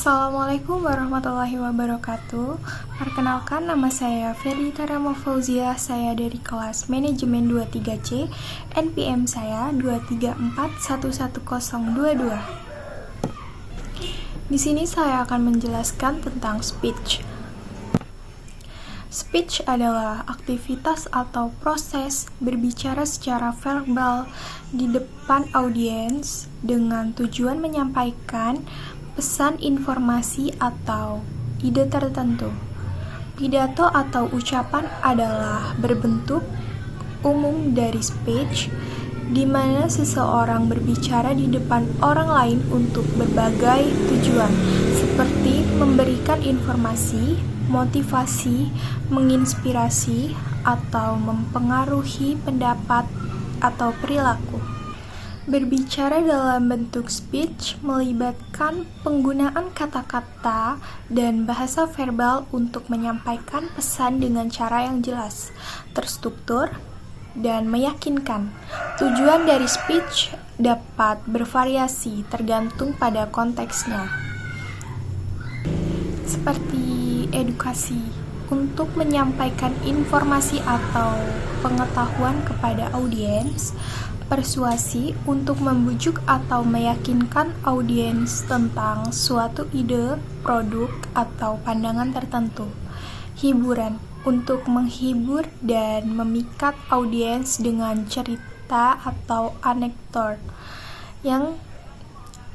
Assalamualaikum warahmatullahi wabarakatuh. Perkenalkan, nama saya Ferdita Rama Fauzia. Saya dari kelas Manajemen 23C. NPM saya 234111022. Di sini saya akan menjelaskan tentang speech. Speech adalah aktivitas atau proses berbicara secara verbal di depan audiens dengan tujuan menyampaikan pesan, informasi, atau ide tertentu. Pidato atau ucapan adalah berbentuk umum dari speech, di mana seseorang berbicara di depan orang lain untuk berbagai tujuan, seperti memberikan informasi, motivasi, menginspirasi, atau mempengaruhi pendapat atau perilaku. Berbicara dalam bentuk speech melibatkan penggunaan kata-kata dan bahasa verbal untuk menyampaikan pesan dengan cara yang jelas, terstruktur, dan meyakinkan. Tujuan dari speech dapat bervariasi tergantung pada konteksnya, seperti edukasi untuk menyampaikan informasi atau pengetahuan kepada audiens, persuasi untuk membujuk atau meyakinkan audiens tentang suatu ide, produk, atau pandangan tertentu. Hiburan untuk menghibur dan memikat audiens dengan cerita atau anekdot. Yang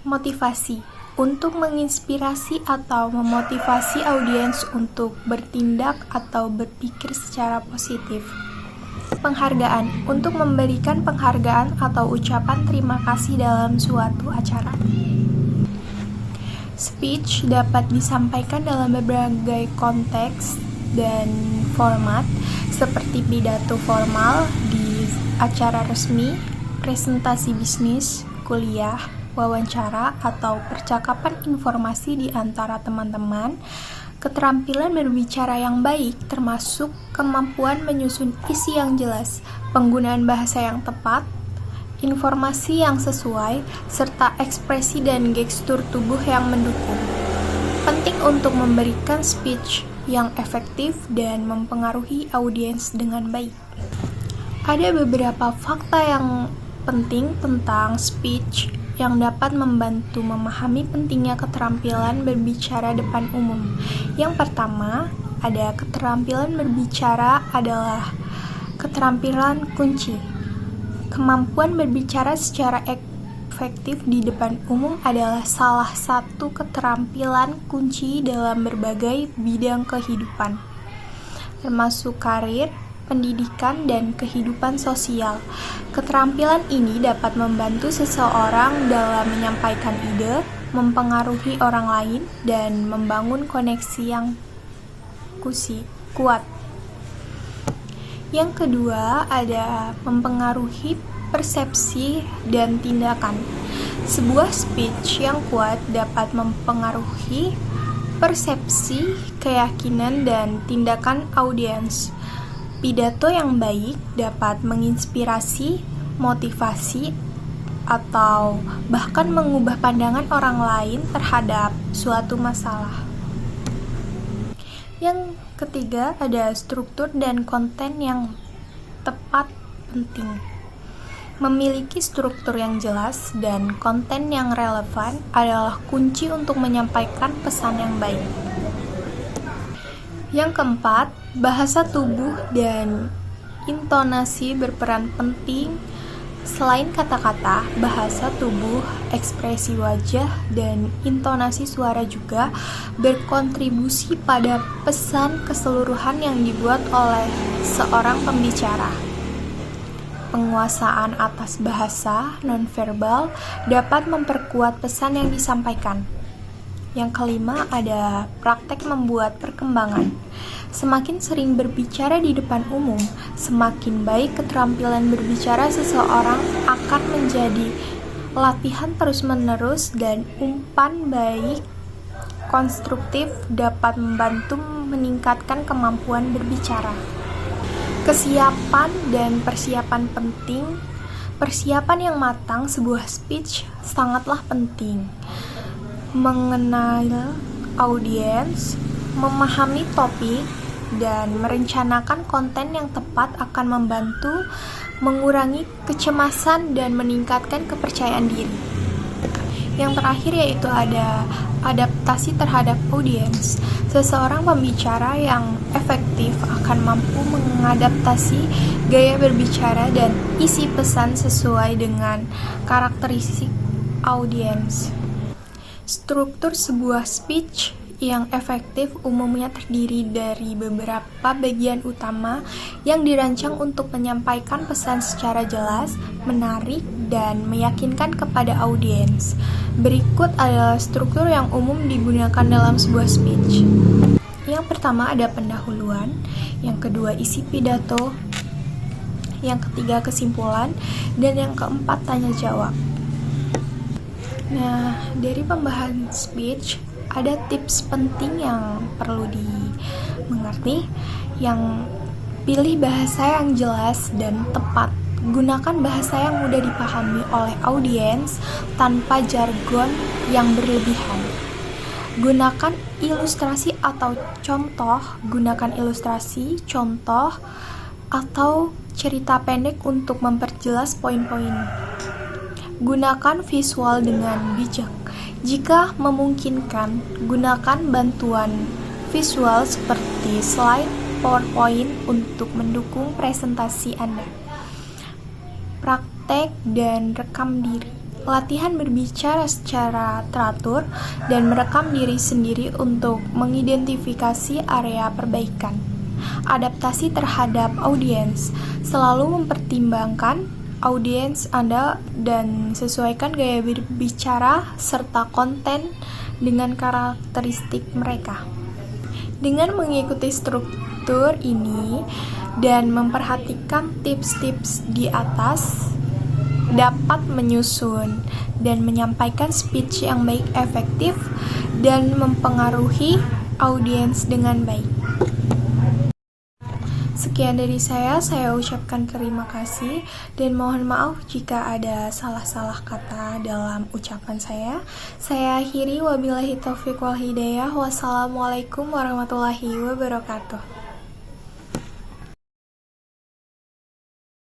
motivasi untuk menginspirasi atau memotivasi audiens untuk bertindak atau berpikir secara positif. Penghargaan untuk memberikan penghargaan atau ucapan terima kasih dalam suatu acara. Speech dapat disampaikan dalam berbagai konteks dan format, seperti pidato formal di acara resmi, presentasi bisnis, kuliah, wawancara, atau percakapan informasi di antara teman-teman. Keterampilan berbicara yang baik termasuk kemampuan menyusun isi yang jelas, penggunaan bahasa yang tepat, informasi yang sesuai, serta ekspresi dan gestur tubuh yang mendukung. Penting untuk memberikan speech yang efektif dan mempengaruhi audiens dengan baik. Ada beberapa fakta yang penting tentang speech yang dapat membantu memahami pentingnya keterampilan berbicara depan umum. Yang pertama, ada keterampilan berbicara adalah keterampilan kunci. Kemampuan berbicara secara efektif di depan umum adalah salah satu keterampilan kunci dalam berbagai bidang kehidupan, termasuk karir, pendidikan, dan kehidupan sosial. Keterampilan ini dapat membantu seseorang dalam menyampaikan ide, mempengaruhi orang lain, dan membangun koneksi yang kuat. Yang kedua, ada mempengaruhi persepsi dan tindakan. Sebuah speech yang kuat dapat mempengaruhi persepsi, keyakinan, dan tindakan audiens. Pidato yang baik dapat menginspirasi, motivasi, atau bahkan mengubah pandangan orang lain terhadap suatu masalah. Yang ketiga, ada struktur dan konten yang tepat penting. Memiliki struktur yang jelas dan konten yang relevan adalah kunci untuk menyampaikan pesan yang baik. Yang keempat, bahasa tubuh dan intonasi berperan penting. Selain kata-kata, bahasa tubuh, ekspresi wajah, dan intonasi suara juga berkontribusi pada pesan keseluruhan yang dibuat oleh seorang pembicara. Penguasaan atas bahasa nonverbal dapat memperkuat pesan yang disampaikan. Yang kelima, ada praktek membuat perkembangan. Semakin sering berbicara di depan umum, semakin baik keterampilan berbicara seseorang akan menjadi latihan terus-menerus, dan umpan baik konstruktif dapat membantu meningkatkan kemampuan berbicara. Kesiapan dan persiapan penting. Persiapan yang matang sebuah speech sangatlah penting. mengenal audiens, memahami topik, dan merencanakan konten yang tepat akan membantu mengurangi kecemasan dan meningkatkan kepercayaan diri. Yang terakhir yaitu ada adaptasi terhadap audiens. Seseorang pembicara yang efektif akan mampu mengadaptasi gaya berbicara dan isi pesan sesuai dengan karakteristik audiens. Struktur sebuah speech yang efektif umumnya terdiri dari beberapa bagian utama yang dirancang untuk menyampaikan pesan secara jelas, menarik, dan meyakinkan kepada audiens. Berikut adalah struktur yang umum digunakan dalam sebuah speech. Yang pertama ada pendahuluan, yang kedua isi pidato, yang ketiga kesimpulan, dan yang keempat tanya jawab. Nah, dari pembahasan speech ada tips penting yang perlu dimengerti. Yang pilih bahasa yang jelas dan tepat. Gunakan bahasa yang mudah dipahami oleh audiens tanpa jargon yang berlebihan. Gunakan ilustrasi atau contoh. Gunakan ilustrasi, contoh, atau cerita pendek untuk memperjelas poin-poin. Gunakan visual dengan bijak. Jika memungkinkan, gunakan bantuan visual seperti slide, PowerPoint untuk mendukung presentasi Anda. Praktek dan rekam diri. Latihan berbicara secara teratur dan merekam diri sendiri untuk mengidentifikasi area perbaikan. Adaptasi terhadap audiens. Selalu mempertimbangkan audiens Anda dan sesuaikan gaya berbicara serta konten dengan karakteristik mereka. Dengan mengikuti struktur ini dan memperhatikan tips-tips di atas, dapat menyusun dan menyampaikan speech yang baik, efektif, dan mempengaruhi audiens dengan baik. Sekian dari saya ucapkan terima kasih dan mohon maaf jika ada salah-salah kata dalam ucapan saya. Saya akhiri, wabillahi taufiq wal hidayah. Wassalamualaikum warahmatullahi wabarakatuh.